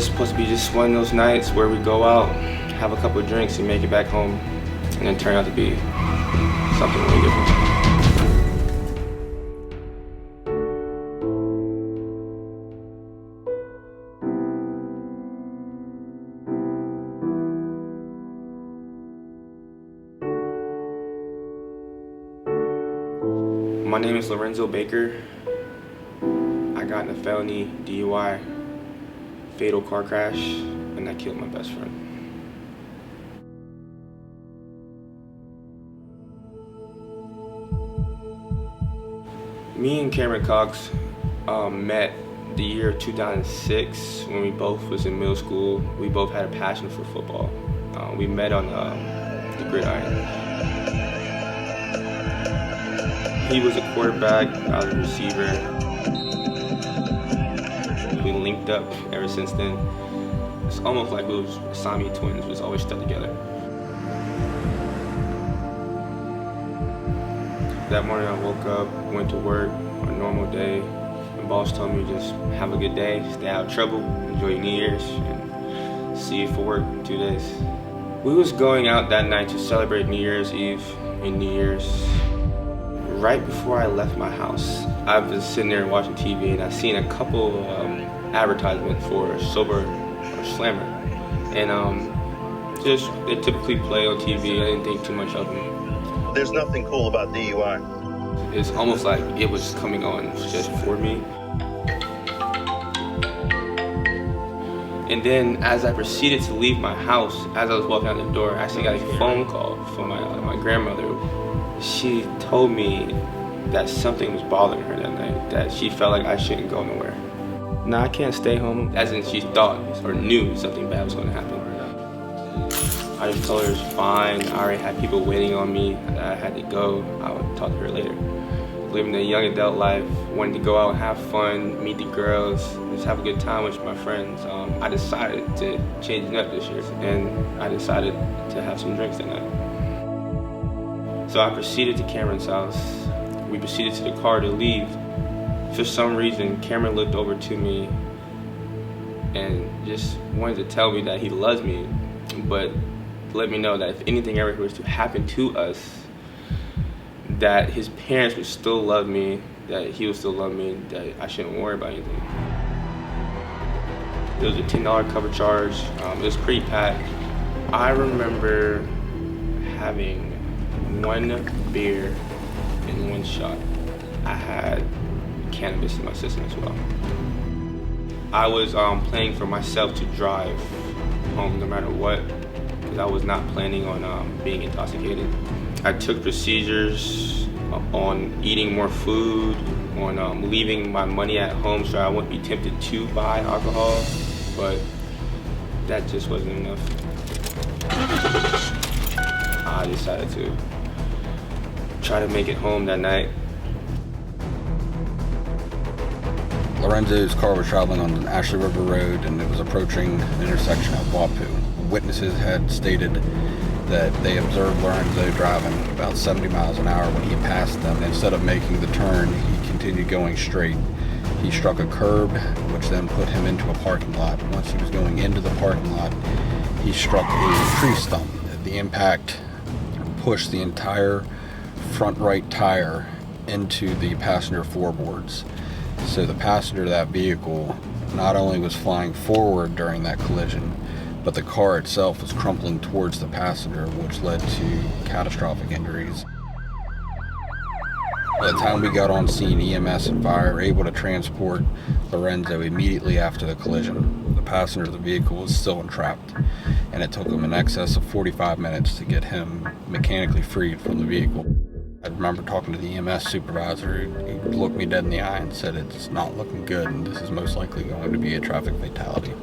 was supposed to be just one of those nights where we go out, have a couple of drinks, and make it back home, and then turn out to be something really different. My name is Lorenzo Baker. I got in a felony DUI, fatal car crash, and I killed my best friend. Me and Cameron Cox met the year 2006 when we both was in middle school. We both had a passion for football. We met on the gridiron. He was a quarterback, I was a receiver. We linked up ever since then. It's almost like we was Siamese twins, we was always stuck together. That morning I woke up, went to work on a normal day. My boss told me just have a good day, stay out of trouble, enjoy your New Year's, and see you for work in 2 days. We was going out that night to celebrate New Year's Eve and New Year's. Right before I left my house, I was sitting there watching TV and I seen a couple advertisements for Sober or Slammer. And just, they typically play on TV, I didn't think too much of them. There's nothing cool about DUI. It's almost like it was coming on just for me. And then as I proceeded to leave my house, as I was walking out the door, I actually got a phone call from my grandmother. She told me that something was bothering her that night, that she felt like I shouldn't go nowhere. Now I can't stay home, as in she thought or knew something bad was going to happen. I just told her it's fine. I already had people waiting on me, that I had to go. I would talk to her later. Living a young adult life, wanting to go out and have fun, meet the girls, just have a good time with my friends. I decided to change it up this year, and I decided to have some drinks that night. So I proceeded to Cameron's house. We proceeded to the car to leave. For some reason, Cameron looked over to me and just wanted to tell me that he loves me, but let me know that if anything ever was to happen to us, that his parents would still love me, that he would still love me, that I shouldn't worry about anything. It was a $10 cover charge. It was pretty packed. I remember having one beer and one shot. I had cannabis in my system as well. I was planning for myself to drive home no matter what, because I was not planning on being intoxicated. I took procedures on eating more food, on leaving my money at home so I wouldn't be tempted to buy alcohol, but that just wasn't enough. I decided to try to make it home that night. Lorenzo's car was traveling on an Ashley River Road and it was approaching the intersection of Wapu. Witnesses had stated that they observed Lorenzo driving about 70 miles an hour when he passed them. Instead of making the turn, he continued going straight. He struck a curb, which then put him into a parking lot. Once he was going into the parking lot, he struck a tree stump. The impact pushed the entire front right tire into the passenger floorboards. So the passenger of that vehicle not only was flying forward during that collision, but the car itself was crumpling towards the passenger, which led to catastrophic injuries. By the time we got on scene, EMS and fire were able to transport Lorenzo immediately after the collision. The passenger of the vehicle was still entrapped, and it took them in excess of 45 minutes to get him mechanically freed from the vehicle. I remember talking to the EMS supervisor. He looked me dead in the eye and said, "It's not looking good, and this is most likely going to be a traffic fatality."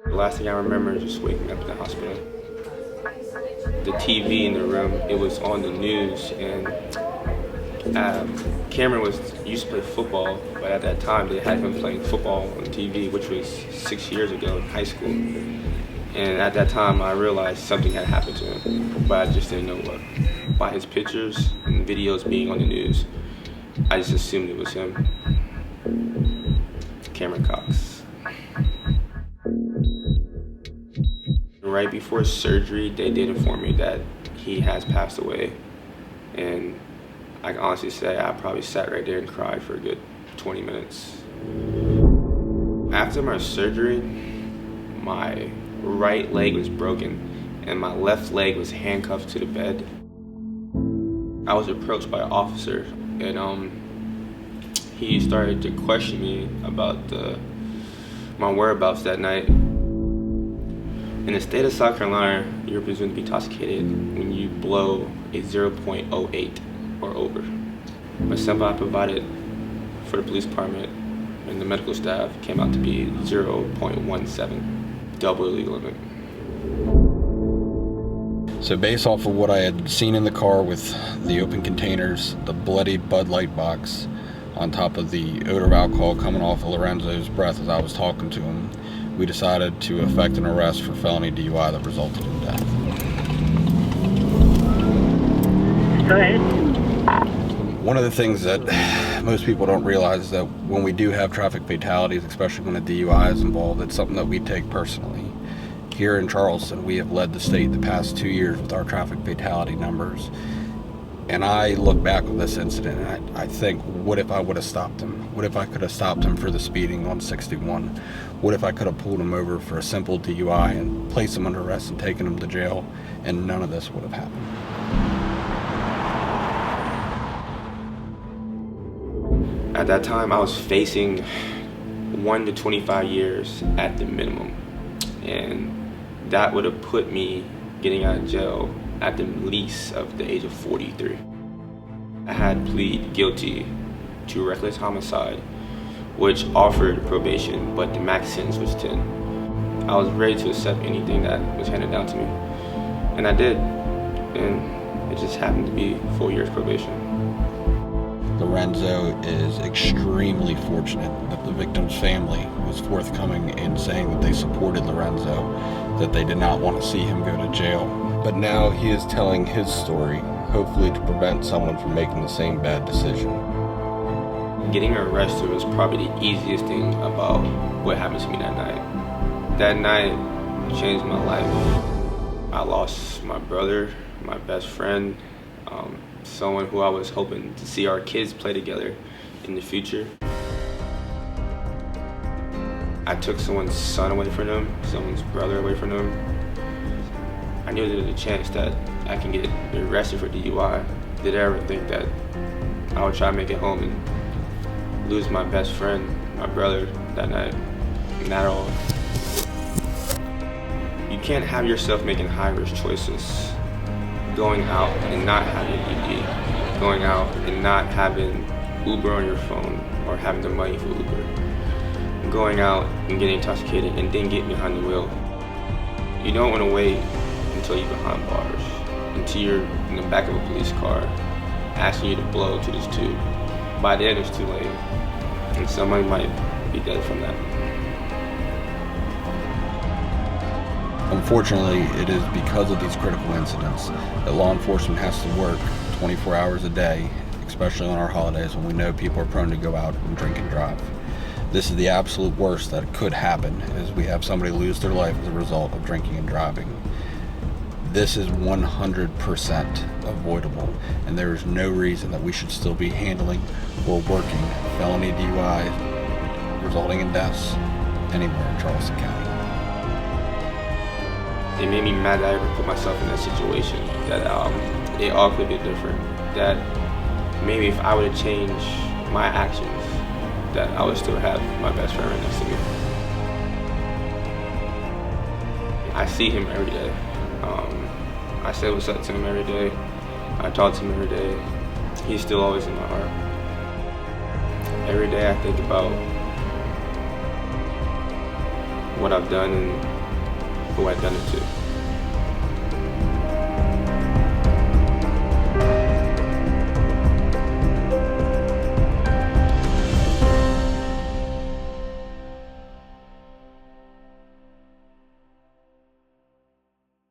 The last thing I remember is just waking up in the hospital. The TV in the room, it was on the news, and Cameron used to play football, but at that time they had him playing football on TV, which was 6 years ago in high school. And at that time, I realized something had happened to him, but I just didn't know what. By his pictures and videos being on the news, I just assumed it was him. Cameron Cox. Right before surgery, they did inform me that he has passed away. And I can honestly say I probably sat right there and cried for a good 20 minutes. After my surgery, my right leg was broken and my left leg was handcuffed to the bed. I was approached by an officer, and he started to question me about my whereabouts that night. In the state of South Carolina, you're presumed to be intoxicated when you blow a 0.08 or over. But sample I provided for the police department and the medical staff came out to be 0.17, double the legal limit. So based off of what I had seen in the car with the open containers, the bloody Bud Light box, on top of the odor of alcohol coming off of Lorenzo's breath as I was talking to him, we decided to effect an arrest for felony DUI that resulted in death. Go ahead. One of the things that most people don't realize is that when we do have traffic fatalities, especially when a DUI is involved, it's something that we take personally. Here in Charleston, we have led the state the past 2 years with our traffic fatality numbers. And I look back on this incident and I think, what if I would have stopped him? What if I could have stopped him for the speeding on 61? What if I could have pulled him over for a simple DUI and placed him under arrest and taken him to jail, and none of this would have happened? At that time, I was facing 1 to 25 years at the minimum. And that would have put me getting out of jail at the least of the age of 43. I had pleaded guilty to reckless homicide, which offered probation, but the max sentence was 10. I was ready to accept anything that was handed down to me, and I did, and it just happened to be 4 years probation. Lorenzo is extremely fortunate that the victim's family was forthcoming in saying that they supported Lorenzo, that they did not want to see him go to jail. But now he is telling his story, hopefully to prevent someone from making the same bad decision. Getting arrested was probably the easiest thing about what happened to me that night. That night changed my life. I lost my brother, my best friend, someone who I was hoping to see our kids play together in the future. I took someone's son away from them, someone's brother away from them. I knew there was a chance that I can get arrested for DUI. Did I ever think that I would try to make it home and lose my best friend, my brother, that night? Not at all. You can't have yourself making high-risk choices. Going out and not having ED, going out and not having Uber on your phone or having the money for Uber, going out and getting intoxicated and then getting behind the wheel. You don't want to wait until you're behind bars, until you're in the back of a police car asking you to blow to this tube. By then it's too late, and somebody might be dead from that. Unfortunately, it is because of these critical incidents that law enforcement has to work 24 hours a day, especially on our holidays when we know people are prone to go out and drink and drive. This is the absolute worst that could happen, is we have somebody lose their life as a result of drinking and driving. This is 100% avoidable, and there is no reason that we should still be handling or working felony DUI resulting in deaths anywhere in Charleston County. It made me mad that I ever put myself in that situation, that it all could be different, that maybe if I would have changed my actions, that I would still have my best friend right next to me. I see him every day. I say what's up to him every day. I talk to him every day. He's still always in my heart. Every day I think about what I've done and who I've done it to.